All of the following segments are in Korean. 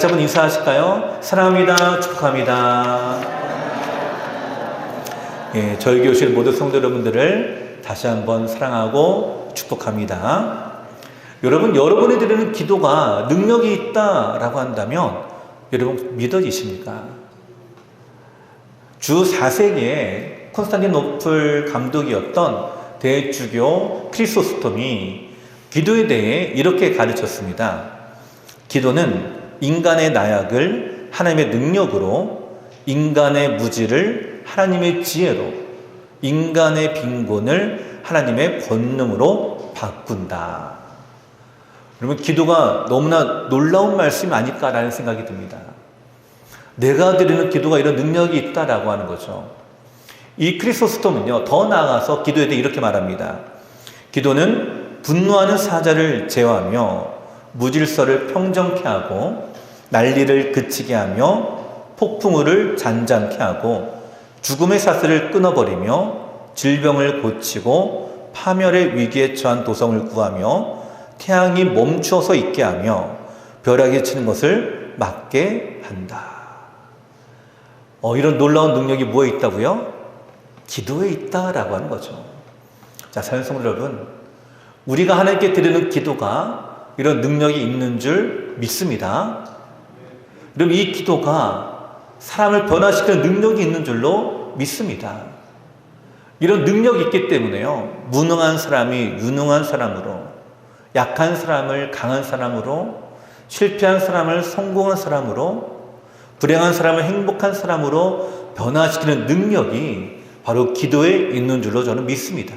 같이 한번 인사하실까요? 사랑합니다. 축복합니다. 예, 저희 교실 모든 성도 여러분들을 다시 한번 사랑하고 축복합니다. 여러분이 드리는 기도가 능력이 있다라고 한다면 여러분 믿어지십니까? 주 4세기에 콘스탄티노플 감독이었던 대주교 크리소스톰이 기도에 대해 이렇게 가르쳤습니다. 기도는 인간의 나약을 하나님의 능력으로, 인간의 무지를 하나님의 지혜로, 인간의 빈곤을 하나님의 권능으로 바꾼다. 여러분, 기도가 너무나 놀라운 말씀이 아닐까라는 생각이 듭니다. 내가 드리는 기도가 이런 능력이 있다라고 하는 거죠. 이 크리소스톰은요, 더 나아가서 기도에 대해 이렇게 말합니다. 기도는 분노하는 사자를 제어하며 무질서를 평정케 하고 난리를 그치게 하며 폭풍우를 잔잔케 하고 죽음의 사슬을 끊어버리며 질병을 고치고 파멸의 위기에 처한 도성을 구하며 태양이 멈추어서 있게 하며 벼락이 치는 것을 막게 한다. 이런 놀라운 능력이 뭐에 있다고요? 기도에 있다라고 하는 거죠. 자, 사랑하는 여러분, 우리가 하나님께 드리는 기도가 이런 능력이 있는 줄 믿습니다. 그럼 이 기도가 사람을 변화시키는 능력이 있는 줄로 믿습니다. 이런 능력이 있기 때문에요, 무능한 사람이 유능한 사람으로, 약한 사람을 강한 사람으로, 실패한 사람을 성공한 사람으로, 불행한 사람을 행복한 사람으로 변화시키는 능력이 바로 기도에 있는 줄로 저는 믿습니다.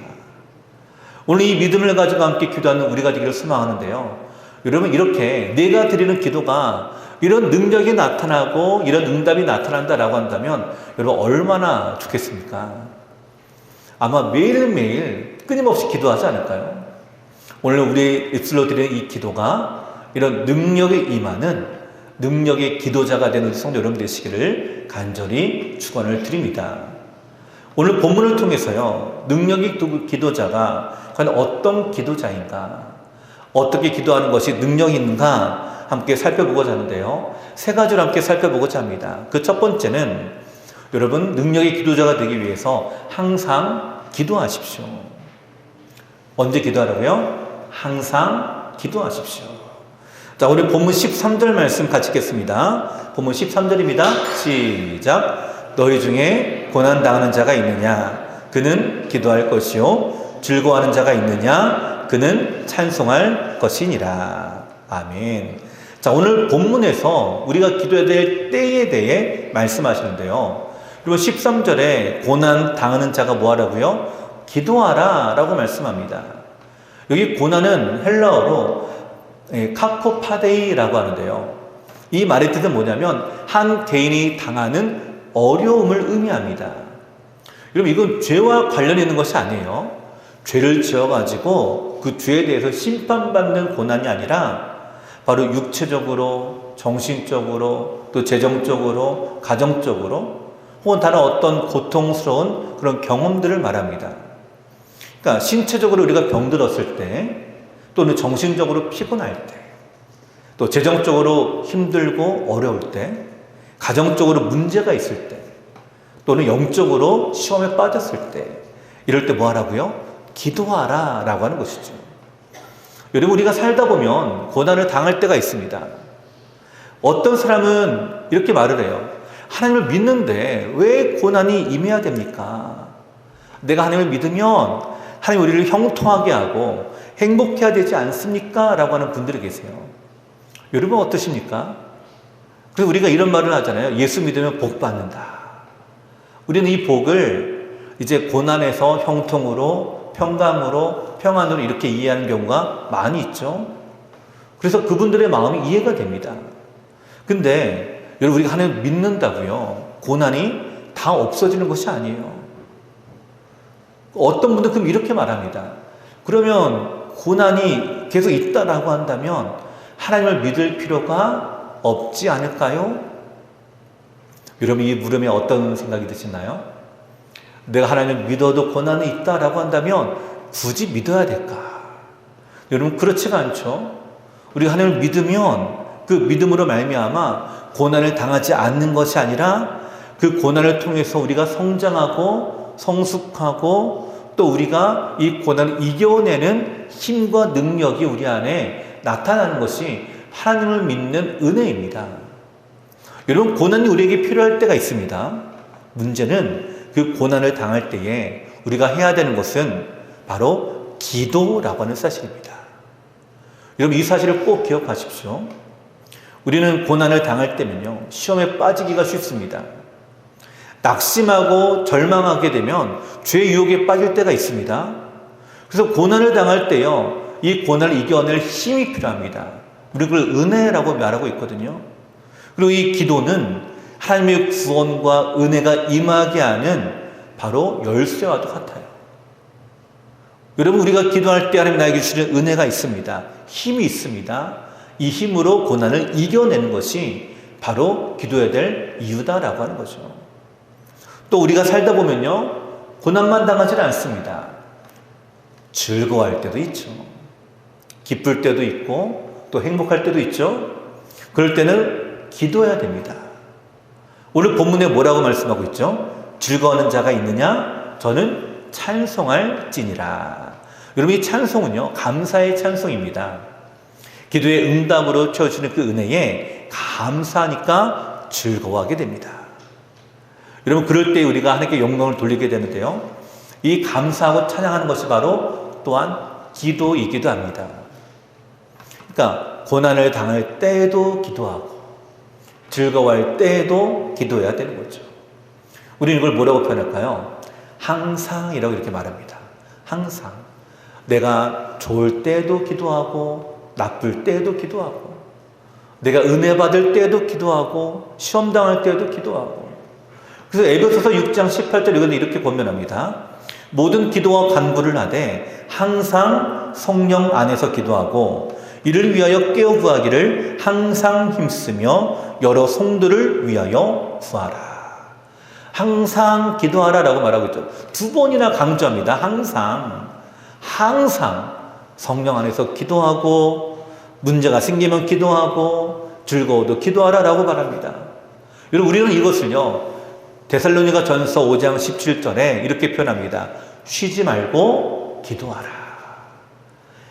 오늘 이 믿음을 가지고 함께 기도하는 우리가 되기를 소망하는데요, 여러분, 이렇게 내가 드리는 기도가 이런 능력이 나타나고 이런 응답이 나타난다라고 한다면 여러분 얼마나 좋겠습니까? 아마 매일매일 끊임없이 기도하지 않을까요? 오늘 우리 입술로 드리는 이 기도가 이런 능력에 임하는 능력의 기도자가 되는 성도 여러분 되시기를 간절히 축원을 드립니다. 오늘 본문을 통해서요, 능력의 기도자가 과연 어떤 기도자인가, 어떻게 기도하는 것이 능력이 있는가 함께 살펴보고자 하는데요, 세 가지로 함께 살펴보고자 합니다. 그 첫 번째는 여러분, 능력의 기도자가 되기 위해서 항상 기도하십시오. 언제 기도하라고요? 항상 기도하십시오. 자, 우리 본문 13절 말씀 같이 읽겠습니다. 본문 13절입니다. 시작. 너희 중에 고난당하는 자가 있느냐? 그는 기도할 것이요. 즐거워하는 자가 있느냐? 그는 찬송할 것이니라. 아멘. 자, 오늘 본문에서 우리가 기도해야 될 때에 대해 말씀하시는데요, 그리고 13절에 고난 당하는 자가 뭐 하라고요? 기도하라 라고 말씀합니다. 여기 고난은 헬라어로 카코파데이라고 하는데요, 이 말의 뜻은 뭐냐면 한 개인이 당하는 어려움을 의미합니다. 여러분, 이건 죄와 관련이 있는 것이 아니에요. 죄를 지어가지고 그 죄에 대해서 심판받는 고난이 아니라 바로 육체적으로, 정신적으로, 또 재정적으로, 가정적으로, 혹은 다른 어떤 고통스러운 그런 경험들을 말합니다. 그러니까 신체적으로 우리가 병들었을 때, 또는 정신적으로 피곤할 때, 또 재정적으로 힘들고 어려울 때, 가정적으로 문제가 있을 때, 또는 영적으로 시험에 빠졌을 때, 이럴 때 뭐 하라고요? 기도하라 라고 하는 것이죠. 여러분, 우리가 살다 보면 고난을 당할 때가 있습니다. 어떤 사람은 이렇게 말을 해요. 하나님을 믿는데 왜 고난이 임해야 됩니까? 내가 하나님을 믿으면 하나님 우리를 형통하게 하고 행복해야 되지 않습니까? 라고 하는 분들이 계세요. 여러분 어떠십니까? 그래서 우리가 이런 말을 하잖아요. 예수 믿으면 복 받는다. 우리는 이 복을 이제 고난에서 형통으로, 평강으로, 평안으로 이렇게 이해하는 경우가 많이 있죠. 그래서 그분들의 마음이 이해가 됩니다. 근데 여러분, 우리가 하나님 믿는다고요, 고난이 다 없어지는 것이 아니에요. 어떤 분들은 그럼 이렇게 말합니다. 그러면 고난이 계속 있다라고 한다면 하나님을 믿을 필요가 없지 않을까요? 여러분, 이 물음에 어떤 생각이 드시나요? 내가 하나님을 믿어도 고난이 있다라고 한다면 굳이 믿어야 될까? 여러분, 그렇지가 않죠. 우리가 하나님을 믿으면 그 믿음으로 말미암아 고난을 당하지 않는 것이 아니라 그 고난을 통해서 우리가 성장하고 성숙하고 또 우리가 이 고난을 이겨내는 힘과 능력이 우리 안에 나타나는 것이 하나님을 믿는 은혜입니다. 여러분, 고난이 우리에게 필요할 때가 있습니다. 문제는 그 고난을 당할 때에 우리가 해야 되는 것은 바로 기도라고 하는 사실입니다. 여러분, 이 사실을 꼭 기억하십시오. 우리는 고난을 당할 때면요, 시험에 빠지기가 쉽습니다. 낙심하고 절망하게 되면 죄의 유혹에 빠질 때가 있습니다. 그래서 고난을 당할 때요, 이 고난을 이겨낼 힘이 필요합니다. 우리 그걸 은혜라고 말하고 있거든요. 그리고 이 기도는 하나님의 구원과 은혜가 임하게 하는 바로 열쇠와도 같아요. 여러분, 우리가 기도할 때 하나님 나에게 주시는 은혜가 있습니다. 힘이 있습니다. 이 힘으로 고난을 이겨내는 것이 바로 기도해야 될 이유다라고 하는 거죠. 또 우리가 살다 보면요, 고난만 당하지는 않습니다. 즐거워할 때도 있죠. 기쁠 때도 있고 또 행복할 때도 있죠. 그럴 때는 기도해야 됩니다. 오늘 본문에 뭐라고 말씀하고 있죠? 즐거워하는 자가 있느냐? 저는 찬송할지니라. 여러분, 이 찬송은요, 감사의 찬송입니다. 기도의 응답으로 채워주는 그 은혜에 감사하니까 즐거워하게 됩니다. 여러분, 그럴 때 우리가 하나님께 영광을 돌리게 되는데요, 이 감사하고 찬양하는 것이 바로 또한 기도이기도 합니다. 그러니까 고난을 당할 때에도 기도하고 즐거워할 때에도 기도해야 되는 거죠. 우리는 이걸 뭐라고 표현할까요? 항상이라고 이렇게 말합니다. 항상. 내가 좋을 때에도 기도하고 나쁠 때에도 기도하고 내가 은혜 받을 때에도 기도하고 시험 당할 때에도 기도하고. 그래서 에베소서 6장 18절 이건 이렇게 권면합니다. 모든 기도와 간구를 하되 항상 성령 안에서 기도하고 이를 위하여 깨어 구하기를 항상 힘쓰며 여러 성도를 위하여 구하라. 항상 기도하라라고 말하고 있죠. 두 번이나 강조합니다. 항상 성령 안에서 기도하고 문제가 생기면 기도하고 즐거워도 기도하라라고 말합니다. 여러분, 우리는 이것을요, 데살로니가 전서 5장 17절에 이렇게 표현합니다. 쉬지 말고 기도하라.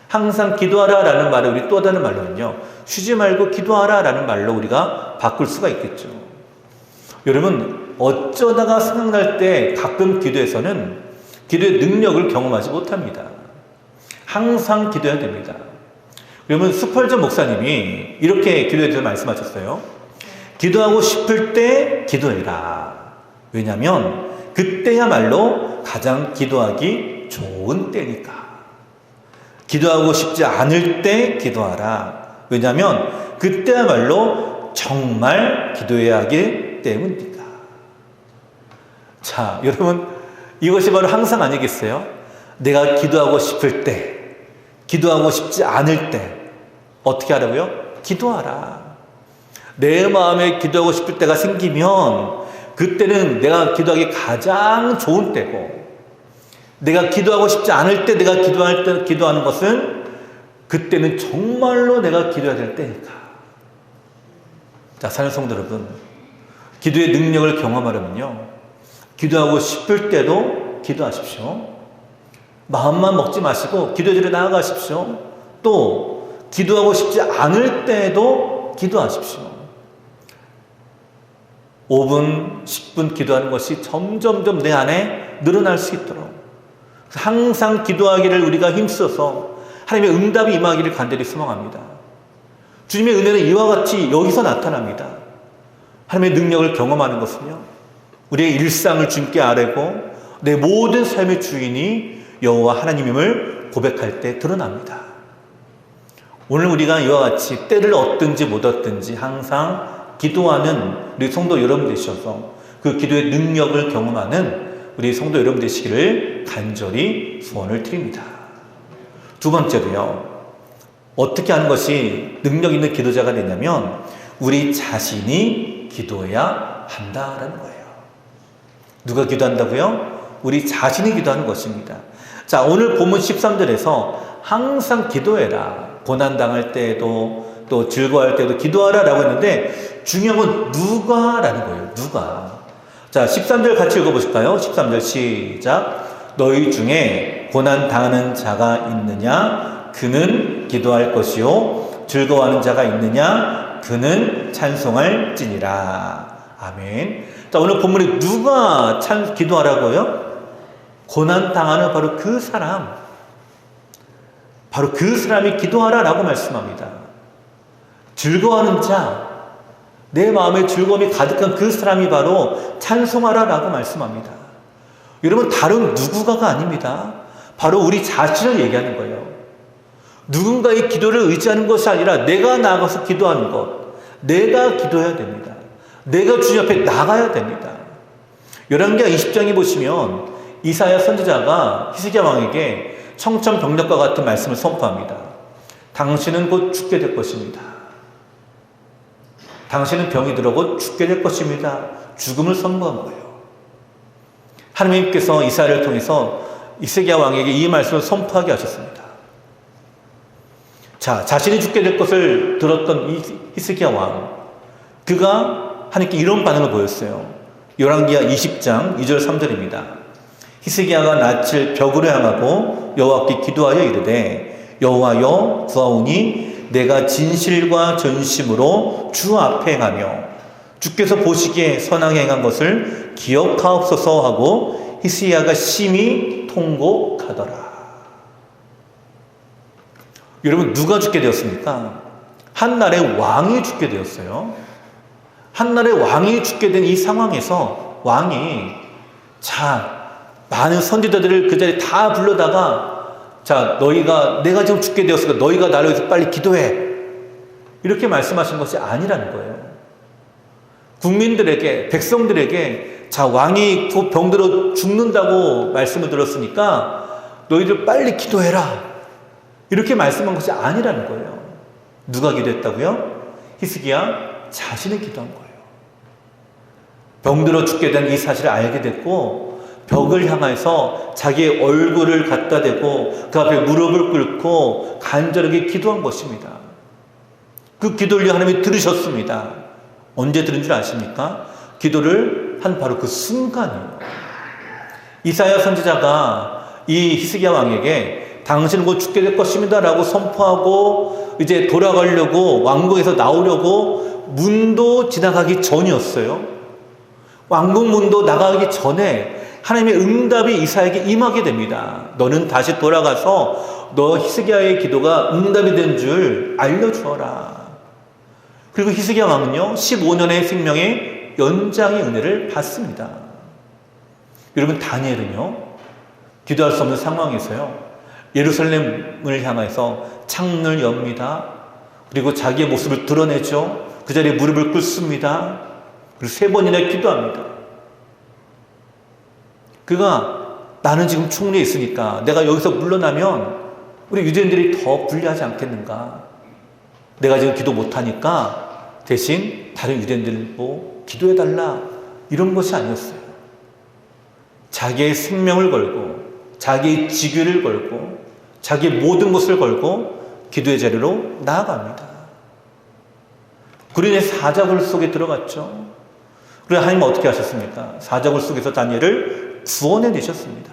항상 기도하라라는 말을 우리 또 다른 말로는요, 쉬지 말고 기도하라라는 말로 우리가 바꿀 수가 있겠죠. 여러분, 어쩌다가 생각날 때 가끔 기도에서는 기도의 능력을 경험하지 못합니다. 항상 기도해야 됩니다. 여러분, 스펄전 목사님이 이렇게 기도에 대해서 말씀하셨어요. 기도하고 싶을 때 기도해라. 왜냐하면 그때야말로 가장 기도하기 좋은 때니까. 기도하고 싶지 않을 때 기도하라. 왜냐하면 그때야말로 정말 기도해야 하기 때문이다. 자, 여러분, 이것이 바로 항상 아니겠어요? 내가 기도하고 싶을 때, 기도하고 싶지 않을 때 어떻게 하라고요? 기도하라. 내 마음에 기도하고 싶을 때가 생기면 그때는 내가 기도하기 가장 좋은 때고, 내가 기도하고 싶지 않을 때 내가 기도하는 것은 그때는 정말로 내가 기도해야 될 때니까. 자, 사랑하는 성도 여러분, 기도의 능력을 경험하려면요, 기도하고 싶을 때도 기도하십시오. 마음만 먹지 마시고 기도제로 나아가십시오. 또 기도하고 싶지 않을 때에도 기도하십시오. 5분, 10분 기도하는 것이 점점점 내 안에 늘어날 수 있도록 항상 기도하기를 우리가 힘써서 하나님의 응답이 임하기를 간절히 소망합니다. 주님의 은혜는 이와 같이 여기서 나타납니다. 하나님의 능력을 경험하는 것은요, 우리의 일상을 주님께 아뢰고 내 모든 삶의 주인이 여호와 하나님임을 고백할 때 드러납니다. 오늘 우리가 이와 같이 때를 얻든지 못 얻든지 항상 기도하는 우리 성도 여러분 되셔서 그 기도의 능력을 경험하는 우리 성도 여러분 되시기를 간절히 소원을 드립니다. 두 번째로요, 어떻게 하는 것이 능력 있는 기도자가 되냐면 우리 자신이 기도해야 한다라는 거예요. 누가 기도한다고요? 우리 자신이 기도하는 것입니다. 자, 오늘 본문 13절에서 항상 기도해라. 고난당할 때에도 또 즐거워할 때도 기도하라라고 했는데 중요한 건 누가라는 거예요. 누가. 자, 13절 같이 읽어보실까요? 13절 시작. 너희 중에 고난 당하는 자가 있느냐? 그는 기도할 것이요. 즐거워하는 자가 있느냐? 그는 찬송할지니라. 아멘. 자, 오늘 본문에 누가 기도하라고요? 고난 당하는 바로 그 사람. 바로 그 사람이 기도하라라고 말씀합니다. 즐거워하는 자, 내 마음에 즐거움이 가득한 그 사람이 바로 찬송하라라고 말씀합니다. 여러분, 다른 누구가가 아닙니다. 바로 우리 자신을 얘기하는 거예요. 누군가의 기도를 의지하는 것이 아니라 내가 나가서 기도하는 것. 내가 기도해야 됩니다. 내가 주님 앞에 나가야 됩니다. 열왕기하 20장에 보시면 이사야 선지자가 히스기야 왕에게 청천벽력과 같은 말씀을 선포합니다. 당신은 곧 죽게 될 것입니다. 당신은 병이 들어 곧 죽게 될 것입니다. 죽음을 선포한 거예요. 하나님께서 이사야를 통해서 히스기야 왕에게 이 말씀을 선포하게 하셨습니다. 자, 자신이 죽게 될 것을 들었던 이 히스기야 왕, 그가 하나님께 이런 반응을 보였어요. 열왕기하 20장 2절 3절입니다. 히스기야가 낯을 벽으로 향하고 여호와께 기도하여 이르되 여호와여 구하오니 내가 진실과 전심으로 주 앞에 행하며 주께서 보시기에 선하게 행한 것을 기억하옵소서 하고 히스기야가 심히 통곡하더라. 여러분, 누가 죽게 되었습니까? 한날의 왕이 죽게 되었어요. 한날의 왕이 죽게 된 이 상황에서 왕이 많은 선지자들을 그 자리에 다 불러다가 내가 지금 죽게 되었으니까 너희가 나를 위해서 빨리 기도해. 이렇게 말씀하신 것이 아니라는 거예요. 국민들에게, 백성들에게 왕이 곧 병들어 죽는다고 말씀을 들었으니까 너희들 빨리 기도해라. 이렇게 말씀한 것이 아니라는 거예요. 누가 기도했다고요? 히스기야 자신이 기도한 거예요. 병들어 죽게 된 이 사실을 알게 됐고 벽을 향해서 자기의 얼굴을 갖다 대고 그 앞에 무릎을 꿇고 간절하게 기도한 것입니다. 그 기도를 하나님이 들으셨습니다. 언제 들은 줄 아십니까? 기도를 한 바로 그 순간이에요. 이사야 선지자가 이 히스기야 왕에게 당신은 곧 죽게 될 것입니다 라고 선포하고 이제 돌아가려고 왕궁에서 나오려고 문도 지나가기 전이었어요. 왕궁 문도 나가기 전에 하나님의 응답이 이사야에게 임하게 됩니다. 너는 다시 돌아가서 너 히스기야의 기도가 응답이 된 줄 알려주어라. 그리고 히스기야 왕은요 15년의 생명의 연장의 은혜를 받습니다. 여러분, 다니엘은요 기도할 수 없는 상황에서요 예루살렘을 향해서 창문을 엽니다. 그리고 자기의 모습을 드러내죠. 그 자리에 무릎을 꿇습니다. 그리고 3번이나 기도합니다. 그가 나는 지금 총리에 있으니까 내가 여기서 물러나면 우리 유대인들이 더 불리하지 않겠는가. 내가 지금 기도 못하니까 대신 다른 유대인들 기도해달라. 이런 것이 아니었어요. 자기의 생명을 걸고 자기의 직위를 걸고 자기의 모든 것을 걸고 기도의 자리로 나아갑니다. 그러니 사자굴 속에 들어갔죠. 그래서 하나님은 어떻게 하셨습니까? 사자굴 속에서 다니엘을 구원해내셨습니다.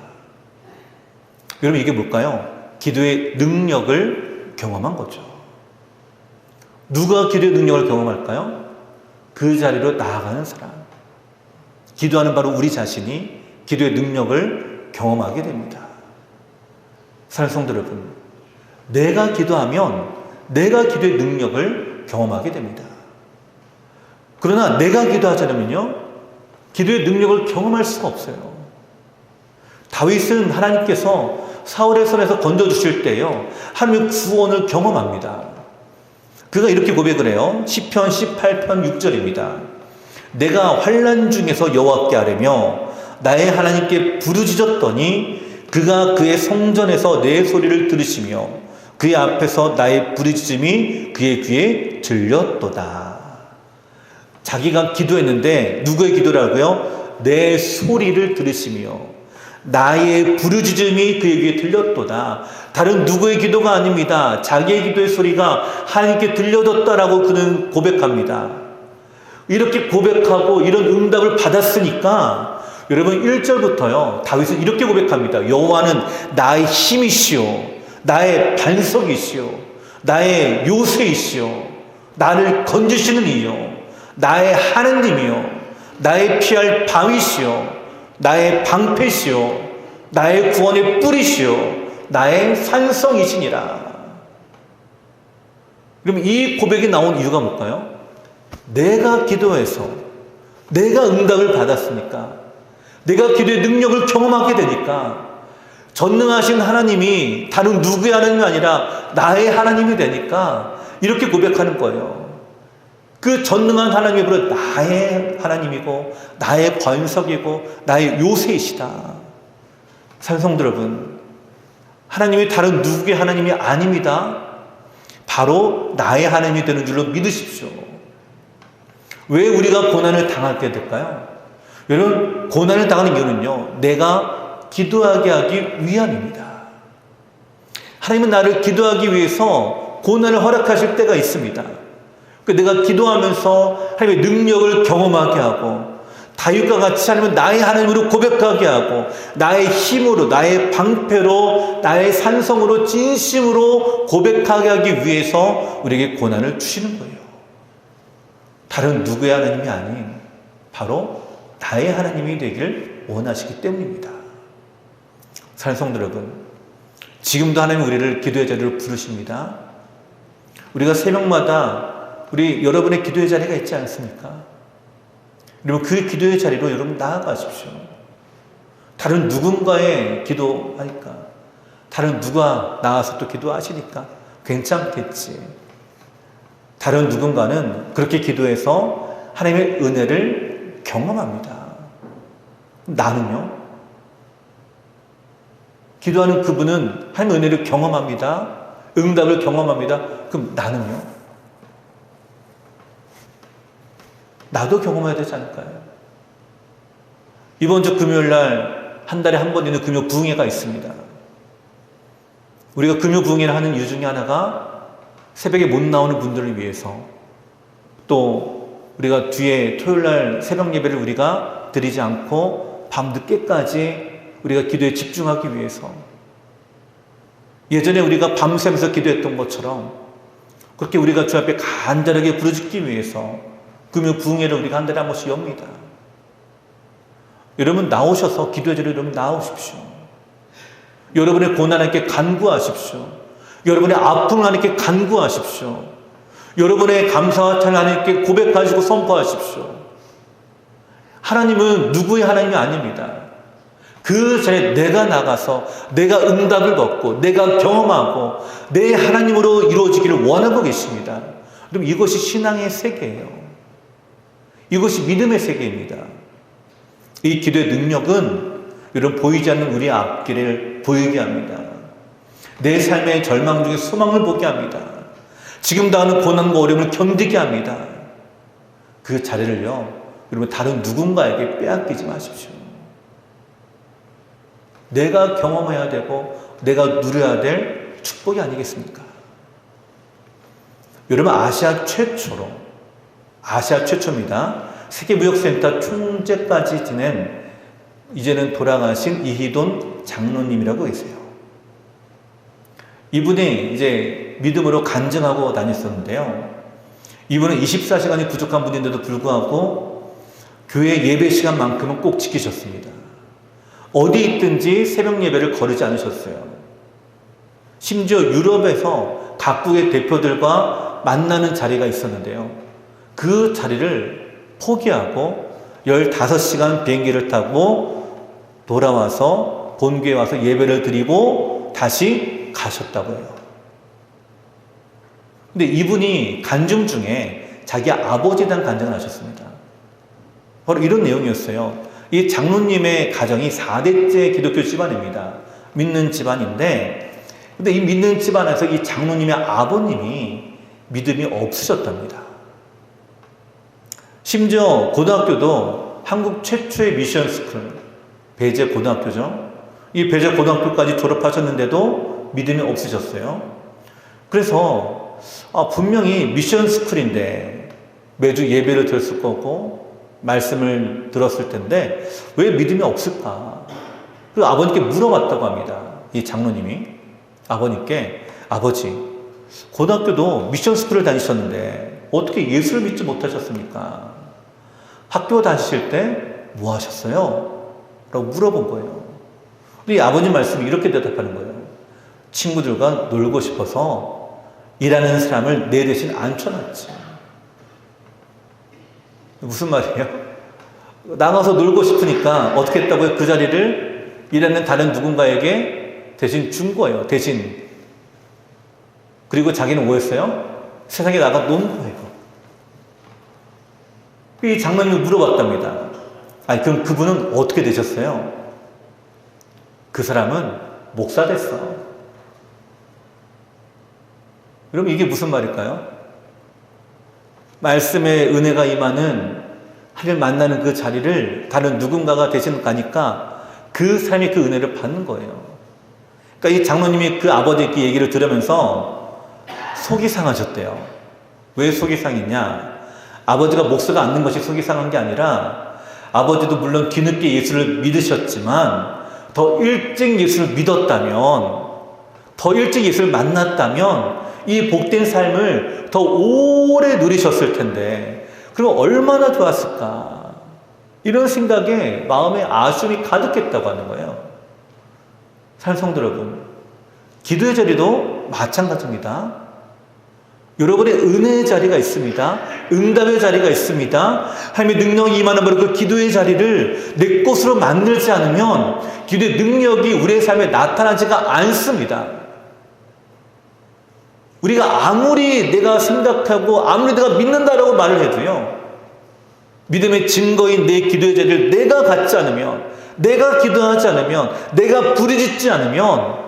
여러분, 이게 뭘까요? 기도의 능력을 경험한 거죠. 누가 기도의 능력을 경험할까요? 그 자리로 나아가는 사람. 기도하는 바로 우리 자신이 기도의 능력을 경험하게 됩니다. 사랑하는 성도 여러분, 내가 기도하면 내가 기도의 능력을 경험하게 됩니다. 그러나 내가 기도하지 않으면요 기도의 능력을 경험할 수가 없어요. 다윗은 하나님께서 사울의 손에서 건져주실 때요 하나님의 구원을 경험합니다. 그가 이렇게 고백을 해요. 시편 18편 6절입니다. 내가 환난 중에서 여호와께 아뢰며 나의 하나님께 부르짖었더니 그가 그의 성전에서 내 소리를 들으시며 그의 앞에서 나의 부르짖음이 그의 귀에 들렸도다. 자기가 기도했는데 누구의 기도라고요? 내 소리를 들으시며 나의 부르짖음이 그에게 들렸도다. 다른 누구의 기도가 아닙니다. 자기의 기도의 소리가 하나님께 들려졌다라고 그는 고백합니다. 이렇게 고백하고 이런 응답을 받았으니까 여러분 1절부터요. 다윗은 이렇게 고백합니다. 여호와는 나의 힘이시오. 나의 반석이시오. 나의 요새이시오. 나를 건지시는 이요. 나의 하느님이요. 나의 피할 바위시오. 나의 방패시오. 나의 구원의 뿌리시오. 나의 산성이시니라. 그럼 이 고백이 나온 이유가 뭘까요? 내가 기도해서 내가 응답을 받았으니까, 내가 기도의 능력을 경험하게 되니까 전능하신 하나님이 다른 누구의 하나님이 아니라 나의 하나님이 되니까 이렇게 고백하는 거예요. 그 전능한 하나님이 바로 나의 하나님이고 나의 반석이고 나의 요새이시다. 산성들 여러분, 하나님이 다른 누구의 하나님이 아닙니다. 바로 나의 하나님이 되는 줄로 믿으십시오. 왜 우리가 고난을 당하게 될까요? 여러분, 고난을 당하는 이유는요, 내가 기도하게 하기 위함입니다. 하나님은 나를 기도하기 위해서 고난을 허락하실 때가 있습니다. 내가 기도하면서 하나님의 능력을 경험하게 하고, 다윗과 같이 하나님은 나의 하나님으로 고백하게 하고, 나의 힘으로, 나의 방패로, 나의 산성으로 진심으로 고백하게 하기 위해서 우리에게 고난을 주시는 거예요. 다른 누구의 하나님이 아닌 바로 나의 하나님이 되길 원하시기 때문입니다. 사랑하는 성도 여러분, 지금도 하나님은 우리를 기도의 자리로 부르십니다. 우리가 새벽마다 우리 여러분의 기도의 자리가 있지 않습니까? 여러분, 그 기도의 자리로 여러분 나아가십시오. 다른 누군가의 기도하니까, 다른 누가 나와서 또 기도하시니까 괜찮겠지. 다른 누군가는 그렇게 기도해서 하나님의 은혜를 경험합니다. 나는요? 기도하는 그분은 하나님의 은혜를 경험합니다. 응답을 경험합니다. 그럼 나는요? 나도 경험해야 되지 않을까요? 이번 주 금요일 날 한 달에 한 번 있는 금요 부흥회가 있습니다. 우리가 금요 부흥회를 하는 이유 중에 하나가 새벽에 못 나오는 분들을 위해서, 또 우리가 뒤에 토요일 날 새벽 예배를 우리가 드리지 않고 밤 늦게까지 우리가 기도에 집중하기 위해서, 예전에 우리가 밤새면서 기도했던 것처럼 그렇게 우리가 주 앞에 간절하게 부르짖기 위해서 금요 부흥회를 우리가 한 달에 한 번씩 엽니다. 여러분 나오셔서 기도의 자리로 여러분 나오십시오. 여러분의 고난 하나님께 간구하십시오. 여러분의 아픔을 하나님께 간구하십시오. 여러분의 감사와 찬양 하나님께 고백하시고 선포하십시오. 하나님은 누구의 하나님이 아닙니다. 그 자리에 내가 나가서 내가 응답을 받고 내가 경험하고 내 하나님으로 이루어지기를 원하고 계십니다. 그럼 이것이 신앙의 세계예요. 이것이 믿음의 세계입니다. 이 기도의 능력은 여러분 보이지 않는 우리 앞길을 보이게 합니다. 내 삶의 절망 중에 소망을 보게 합니다. 지금 당하는 고난과 어려움을 견디게 합니다. 그 자리를요, 여러분 다른 누군가에게 빼앗기지 마십시오. 내가 경험해야 되고 내가 누려야 될 축복이 아니겠습니까? 여러분 아시아 최초입니다. 세계무역센터 총재까지 지낸 이제는 돌아가신 이희돈 장로님이라고 계세요. 이분이 이제 믿음으로 간증하고 다녔었는데요. 이분은 24시간이 부족한 분인데도 불구하고 교회 예배 시간만큼은 꼭 지키셨습니다. 어디 있든지 새벽 예배를 거르지 않으셨어요. 심지어 유럽에서 각국의 대표들과 만나는 자리가 있었는데요. 그 자리를 포기하고 15시간 비행기를 타고 돌아와서 본교에 와서 예배를 드리고 다시 가셨다고 해요. 근데 이분이 간증 중에 자기 아버지에 대한 간증을 하셨습니다. 바로 이런 내용이었어요. 이 장로님의 가정이 4대째 기독교 집안입니다. 믿는 집안인데, 근데 이 믿는 집안에서 이 장로님의 아버님이 믿음이 없으셨답니다. 심지어 고등학교도 한국 최초의 미션 스쿨, 배제 고등학교죠. 이 배재 고등학교까지 졸업하셨는데도 믿음이 없으셨어요. 그래서 분명히 미션 스쿨인데 매주 예배를 드렸을 거고 말씀을 들었을 텐데 왜 믿음이 없을까? 그 아버님께 물어봤다고 합니다. 이 장로님이 아버님께, 아버지, 고등학교도 미션 스쿨을 다니셨는데 어떻게 예수를 믿지 못하셨습니까? 학교 다니실 때 뭐 하셨어요? 라고 물어본 거예요. 근데 이 아버님 말씀이 이렇게 대답하는 거예요. 친구들과 놀고 싶어서 일하는 사람을 내 대신 앉혀놨지. 무슨 말이에요? 나가서 놀고 싶으니까 어떻게 했다고요? 그 자리를 일하는 다른 누군가에게 대신 준 거예요. 대신. 그리고 자기는 뭐 했어요? 세상에 나가 논 거예요. 이 장로님이 물어봤답니다. 아니, 그럼 그분은 어떻게 되셨어요? 그 사람은 목사 됐어. 그럼 이게 무슨 말일까요? 말씀의 은혜가 임하는 하나님 만나는 그 자리를 다른 누군가가 대신 가니까 그 사람이 그 은혜를 받는 거예요. 그러니까 이 장로님이 그 아버지께 얘기를 들으면서 속이 상하셨대요. 왜 속이 상했냐? 아버지가 목사가 앉는 것이 속이 상한 게 아니라 아버지도 물론 뒤늦게 예수를 믿으셨지만 더 일찍 예수를 믿었다면, 더 일찍 예수를 만났다면 이 복된 삶을 더 오래 누리셨을 텐데 그럼 얼마나 좋았을까? 이런 생각에 마음에 아쉬움이 가득했다고 하는 거예요. 사랑하는 성도 여러분, 기도의 자리도 마찬가지입니다. 여러분의 은혜의 자리가 있습니다. 응답의 자리가 있습니다. 하나님의 능력이 임하는 바로 그 기도의 자리를 내 것으로 만들지 않으면 기도의 능력이 우리의 삶에 나타나지가 않습니다. 우리가 아무리 내가 생각하고 아무리 내가 믿는다라고 말을 해도요, 믿음의 증거인 내 기도의 자리를 내가 갖지 않으면, 내가 기도하지 않으면, 내가 부르짖지 않으면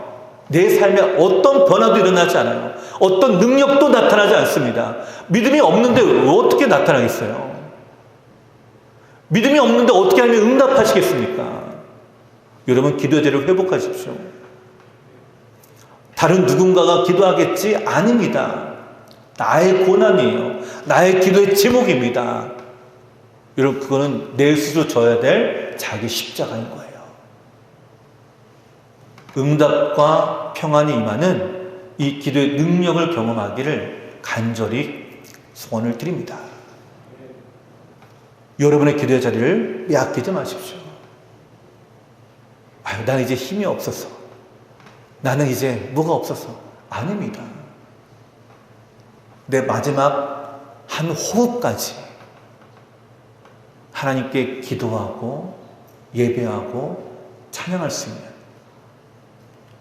내 삶에 어떤 변화도 일어나지 않아요. 어떤 능력도 나타나지 않습니다. 믿음이 없는데 어떻게 나타나겠어요? 믿음이 없는데 어떻게 하면 응답하시겠습니까? 여러분, 기도의 자리를 회복하십시오. 다른 누군가가 기도하겠지? 아닙니다. 나의 고난이에요. 나의 기도의 제목입니다. 여러분, 그거는 내 스스로 져야 될 자기 십자가인 거예요. 응답과 평안이 임하는 이 기도의 능력을 경험하기를 간절히 소원을 드립니다. 여러분의 기도의 자리를 빼앗기지 마십시오. 아유, 나는 이제 힘이 없어서, 나는 이제 뭐가 없어서. 아닙니다. 내 마지막 한 호흡까지 하나님께 기도하고 예배하고 찬양할 수 있는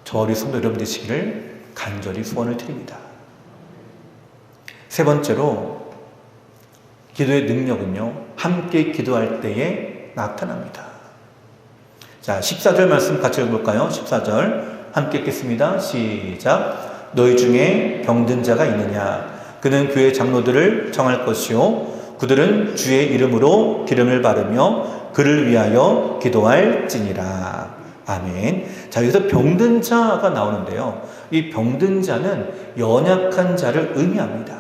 저 우리 성도 여러분 되시기를 간절히 소원을 드립니다. 세 번째로, 기도의 능력은요, 함께 기도할 때에 나타납니다. 자, 14절 말씀 같이 읽어볼까요? 14절 함께 읽겠습니다. 시작. 너희 중에 병든 자가 있느냐? 그는 교회 장로들을 청할 것이요 그들은 주의 이름으로 기름을 바르며 그를 위하여 기도할지니라. 아멘. 자, 여기서 병든 자가 나오는데요. 이 병든 자는 연약한 자를 의미합니다.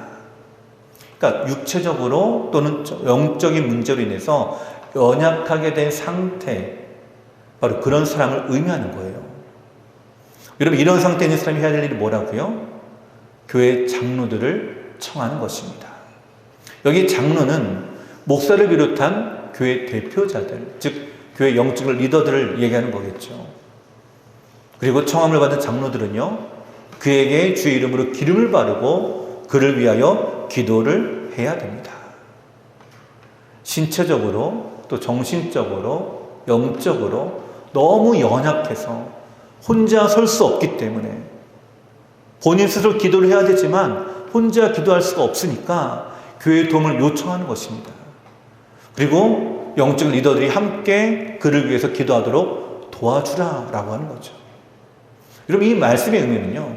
그러니까 육체적으로 또는 영적인 문제로 인해서 연약하게 된 상태, 바로 그런 사람을 의미하는 거예요. 여러분, 이런 상태에 있는 사람이 해야 될 일이 뭐라고요? 교회 장로들을 청하는 것입니다. 여기 장로는 목사를 비롯한 교회 대표자들, 즉 교회 영적 리더들을 얘기하는 거겠죠. 그리고 청함을 받은 장로들은요, 그에게 주의 이름으로 기름을 바르고 그를 위하여 기도를 해야 됩니다. 신체적으로 또 정신적으로 영적으로 너무 연약해서 혼자 설 수 없기 때문에 본인 스스로 기도를 해야 되지만 혼자 기도할 수가 없으니까 교회의 도움을 요청하는 것입니다. 그리고 영적 리더들이 함께 그를 위해서 기도하도록 도와주라라고 하는 거죠. 여러분, 이 말씀의 의미는요,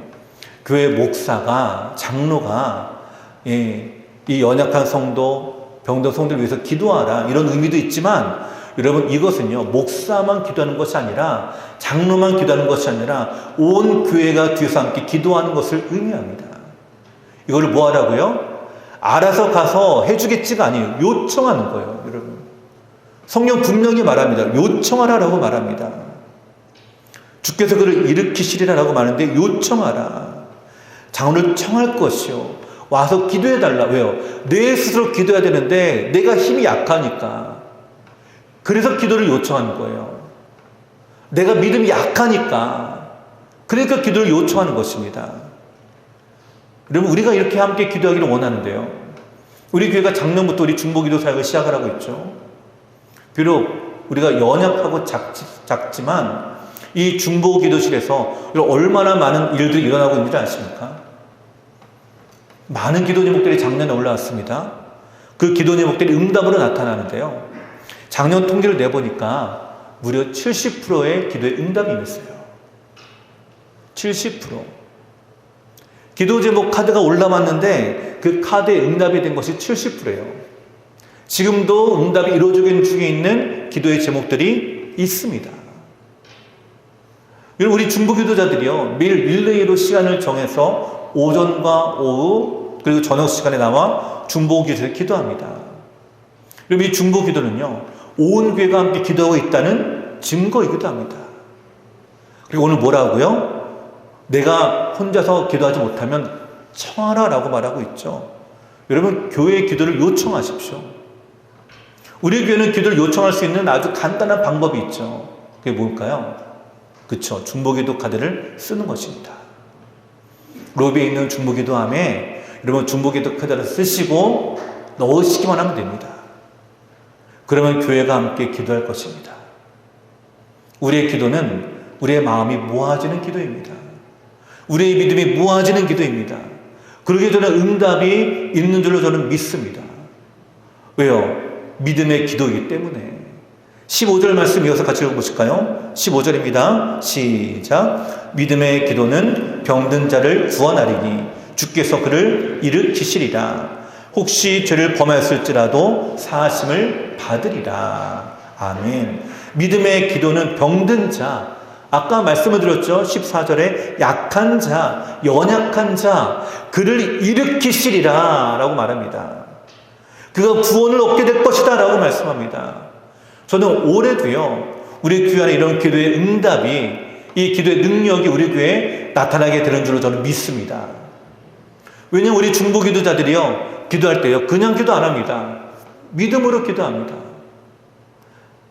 교회 목사가, 장로가 이 연약한 성도, 병든 성도를 위해서 기도하라, 이런 의미도 있지만 여러분 이것은요 목사만 기도하는 것이 아니라 장로만 기도하는 것이 아니라 온 교회가 뒤에서 함께 기도하는 것을 의미합니다. 이거를 뭐 하라고요? 알아서 가서 해주겠지가 아니에요. 요청하는 거예요, 여러분. 성경 분명히 말합니다. 요청하라라고 말합니다. 주께서 그를 일으키시리라라고 말하는데 요청하라. 장로를 청할 것이요. 와서 기도해달라. 왜요? 내 스스로 기도해야 되는데 내가 힘이 약하니까. 그래서 기도를 요청하는 거예요. 내가 믿음이 약하니까. 그러니까 기도를 요청하는 것입니다. 그러면 우리가 이렇게 함께 기도하기를 원하는데요. 우리 교회가 작년부터 우리 중보기도 사역을 시작을 하고 있죠. 비록 우리가 연약하고 작지만 이 중보기도실에서 얼마나 많은 일들이 일어나고 있는지 아십니까? 많은 기도 제목들이 작년에 올라왔습니다. 그 기도 제목들이 응답으로 나타나는데요. 작년 통계를 내보니까 무려 70%의 기도에 응답이 임했어요. 70%. 기도 제목 카드가 올라왔는데 그 카드에 응답이 된 것이 70%예요. 지금도 응답이 이루어지는 중에 있는 기도의 제목들이 있습니다. 여러분 우리 중보기도자들이요 매일 릴레이로 시간을 정해서 오전과 오후 그리고 저녁 시간에 나와 중보기도를 기도합니다. 여러분 이 중보기도는요 온 교회가 함께 기도하고 있다는 증거이기도 합니다. 그리고 오늘 뭐라고요? 내가 혼자서 기도하지 못하면 청하라라고 말하고 있죠. 여러분 교회의 기도를 요청하십시오. 우리 교회는 기도를 요청할 수 있는 아주 간단한 방법이 있죠. 그게 뭘까요? 그렇죠. 중보기도 카드를 쓰는 것입니다. 로비에 있는 중보기도함에 여러분 중보기도 카드를 쓰시고 넣으시기만 하면 됩니다. 그러면 교회가 함께 기도할 것입니다. 우리의 기도는 우리의 마음이 모아지는 기도입니다. 우리의 믿음이 모아지는 기도입니다. 그러기 전에 응답이 있는 줄로 저는 믿습니다. 왜요? 믿음의 기도이기 때문에. 15절 말씀 이어서 같이 읽어보실까요? 15절입니다. 시작. 믿음의 기도는 병든 자를 구원하리니 주께서 그를 일으키시리라. 혹시 죄를 범하였을지라도 사하심을 받으리라. 아멘. 믿음의 기도는 병든 자, 아까 말씀을 드렸죠. 14절에 약한 자, 연약한 자, 그를 일으키시리라 라고 말합니다. 그가 구원을 얻게 될 것이다 라고 말씀합니다. 저는 올해도요 우리 교회 안에 이런 기도의 응답이, 이 기도의 능력이 우리 교회에 나타나게 되는 줄로 저는 믿습니다. 왜냐하면 우리 중보기도자들이요 기도할 때요 그냥 기도 안 합니다. 믿음으로 기도합니다.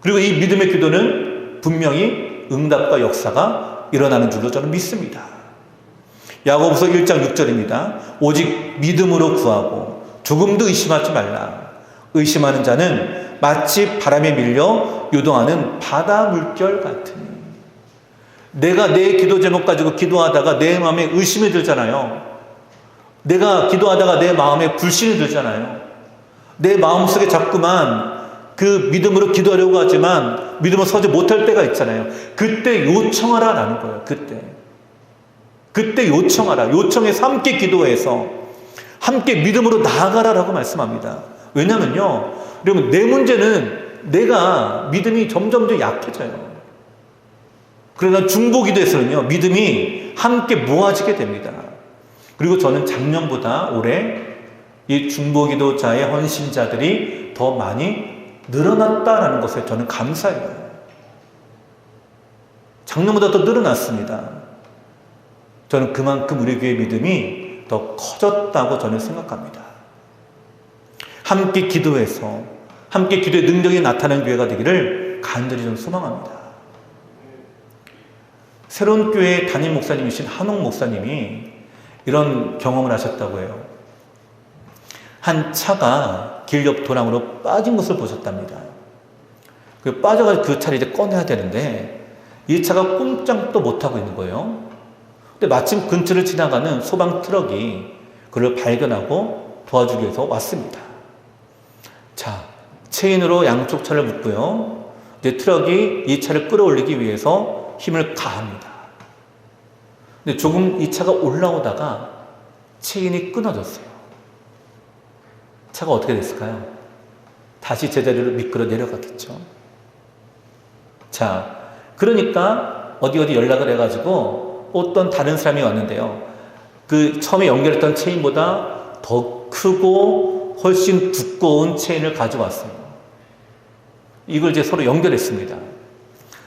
그리고 이 믿음의 기도는 분명히 응답과 역사가 일어나는 줄로 저는 믿습니다. 야고보서 1장 6절입니다. 오직 믿음으로 구하고 조금도 의심하지 말라. 의심하는 자는 마치 바람에 밀려 요동하는 바다 물결 같으니. 내가 내 기도 제목 가지고 기도하다가 내 마음에 의심이 들잖아요. 내가 기도하다가 내 마음에 불신이 들잖아요. 내 마음속에 자꾸만 그 믿음으로 기도하려고 하지만 믿음으로 서지 못할 때가 있잖아요. 그때 요청하라라는 거예요. 그때 요청하라. 요청해서 함께 기도해서 함께 믿음으로 나아가라라고 말씀합니다. 왜냐면요 여러분 내 문제는 내가 믿음이 점점 더 약해져요. 그러나 중보기도에서는요 믿음이 함께 모아지게 됩니다. 그리고 저는 작년보다 올해 이 중보기도자의 헌신자들이 더 많이 늘어났다라는 것에 저는 감사해요. 작년보다 더 늘어났습니다. 저는 그만큼 우리 교회의 믿음이 더 커졌다고 저는 생각합니다. 함께 기도해서 함께 기도의 능력이 나타나는 교회가 되기를 간절히 저는 소망합니다. 새로운 교회 담임 목사님이신 한옥 목사님이 이런 경험을 하셨다고 해요. 한 차가 길 옆 도랑으로 빠진 것을 보셨답니다. 그 빠져가지고 그 차를 이제 꺼내야 되는데 이 차가 꼼짝도 못하고 있는 거예요. 근데 마침 근처를 지나가는 소방 트럭이 그를 발견하고 도와주기 위해서 왔습니다. 자, 체인으로 양쪽 차를 묶고요. 이제 트럭이 이 차를 끌어올리기 위해서 힘을 가합니다. 근데 조금 이 차가 올라오다가 체인이 끊어졌어요. 차가 어떻게 됐을까요? 다시 제자리로 미끄러 내려갔겠죠. 자, 그러니까 어디 연락을 해가지고 어떤 다른 사람이 왔는데요. 그 처음에 연결했던 체인보다 더 크고 훨씬 두꺼운 체인을 가져왔어요. 이걸 이제 서로 연결했습니다.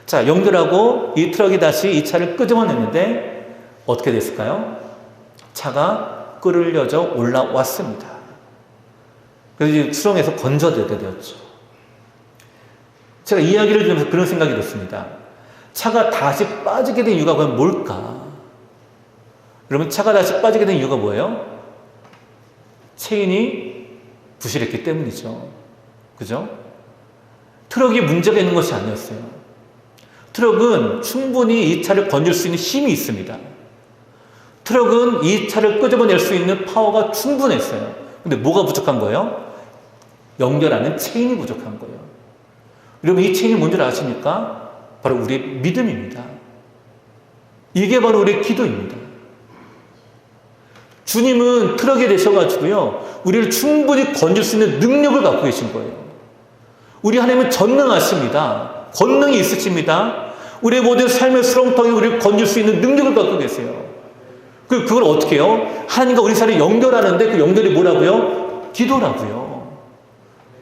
자, 연결하고 이 트럭이 다시 이 차를 끄집어냈는데 어떻게 됐을까요? 차가 끌려져 올라왔습니다. 그래서 이제 수렁에서 건져내게 되었죠. 제가 이야기를 들으면서 그런 생각이 들었습니다. 차가 다시 빠지게 된 이유가 과연 뭘까? 그러면 차가 다시 빠지게 된 이유가 뭐예요? 체인이 부실했기 때문이죠. 그죠? 트럭이 문제가 있는 것이 아니었어요. 트럭은 충분히 이 차를 건질 수 있는 힘이 있습니다. 트럭은 이 차를 끄집어낼 수 있는 파워가 충분했어요. 근데 뭐가 부족한 거예요? 연결하는 체인이 부족한 거예요. 여러분, 이 체인이 뭔지 아십니까? 바로 우리의 믿음입니다. 이게 바로 우리의 기도입니다. 주님은 트럭이 되셔가지고요, 우리를 충분히 건질 수 있는 능력을 갖고 계신 거예요. 우리 하나님은 전능하십니다. 권능이 있으십니다. 우리의 모든 삶의 수렁텅이 우리를 건질 수 있는 능력을 갖고 계세요. 그걸 어떻게 해요? 하나님과 우리 사이를 연결하는데 그 연결이 뭐라고요? 기도라고요.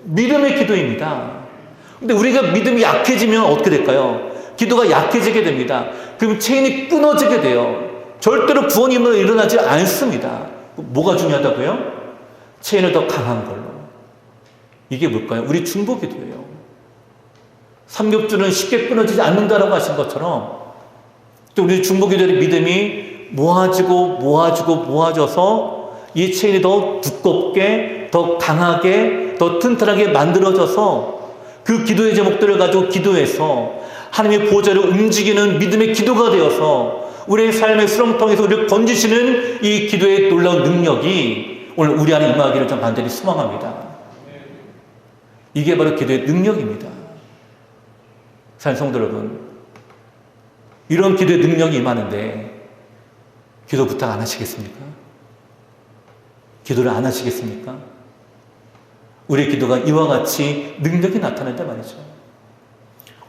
믿음의 기도입니다. 근데 우리가 믿음이 약해지면 어떻게 될까요? 기도가 약해지게 됩니다. 그럼 체인이 끊어지게 돼요. 절대로 구원이 일어나지 않습니다. 뭐가 중요하다고요? 체인을 더 강한 걸로. 이게 뭘까요? 우리 중보 기도예요. 삼겹줄은 쉽게 끊어지지 않는다라고 하신 것처럼 또 우리 중보 기도의 믿음이 모아져서 이 체인이 더 두껍게, 더 강하게, 더 튼튼하게 만들어져서 그 기도의 제목들을 가지고 기도해서 하나님의 보좌를 움직이는 믿음의 기도가 되어서 우리의 삶의 수렁텅에서 우리를 건지시는 이 기도의 놀라운 능력이 오늘 우리 안에 임하기를 좀 간절히 소망합니다. 이게 바로 기도의 능력입니다. 사랑하는 성도 여러분, 이런 기도의 능력이 임하는데 기도 부탁 안 하시겠습니까? 기도를 안 하시겠습니까? 우리의 기도가 이와 같이 능력이 나타난다 말이죠.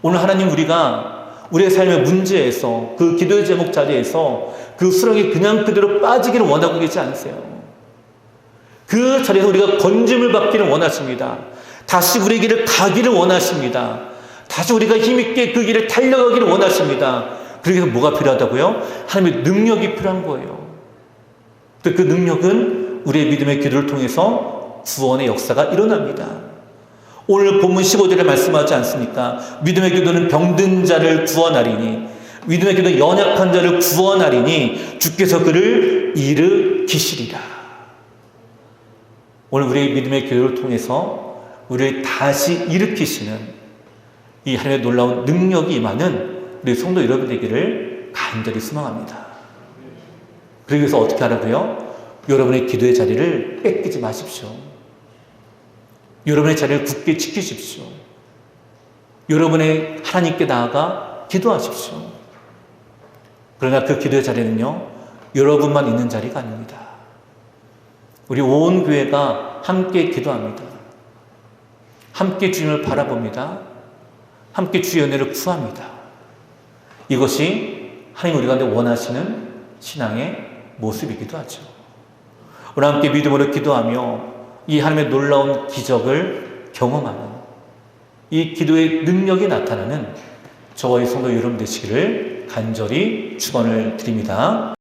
오늘 하나님, 우리가 우리의 삶의 문제에서 그 기도의 제목 자리에서 그 수렁이 그냥 그대로 빠지기를 원하고 계시지 않으세요. 그 자리에서 우리가 건짐을 받기를 원하십니다. 다시 우리의 길을 가기를 원하십니다. 다시 우리가 힘있게 그 길을 달려가기를 원하십니다. 그래서 뭐가 필요하다고요? 하나님의 능력이 필요한 거예요. 그 능력은 우리의 믿음의 기도를 통해서 구원의 역사가 일어납니다. 오늘 본문 15절에 말씀하지 않습니까? 믿음의 기도는 병든 자를 구원하리니, 믿음의 기도는 연약한 자를 구원하리니 주께서 그를 일으키시리라. 오늘 우리의 믿음의 기도를 통해서 우리를 다시 일으키시는 이 하나님의 놀라운 능력이 임하는 우리 성도 여러분 되기를 간절히 소망합니다. 그래서 어떻게 하라고요? 여러분의 기도의 자리를 뺏기지 마십시오. 여러분의 자리를 굳게 지키십시오. 여러분의 하나님께 나아가 기도하십시오. 그러나 그 기도의 자리는요, 여러분만 있는 자리가 아닙니다. 우리 온 교회가 함께 기도합니다. 함께 주님을 바라봅니다. 함께 주의 은혜를 구합니다. 이것이 하나님 우리 가운데 원하시는 신앙의 모습이기도 하죠. 오늘 함께 믿음으로 기도하며 이 하나님의 놀라운 기적을 경험하는 이 기도의 능력이 나타나는 저와 이 성도 여러분 되시기를 간절히 축원을 드립니다.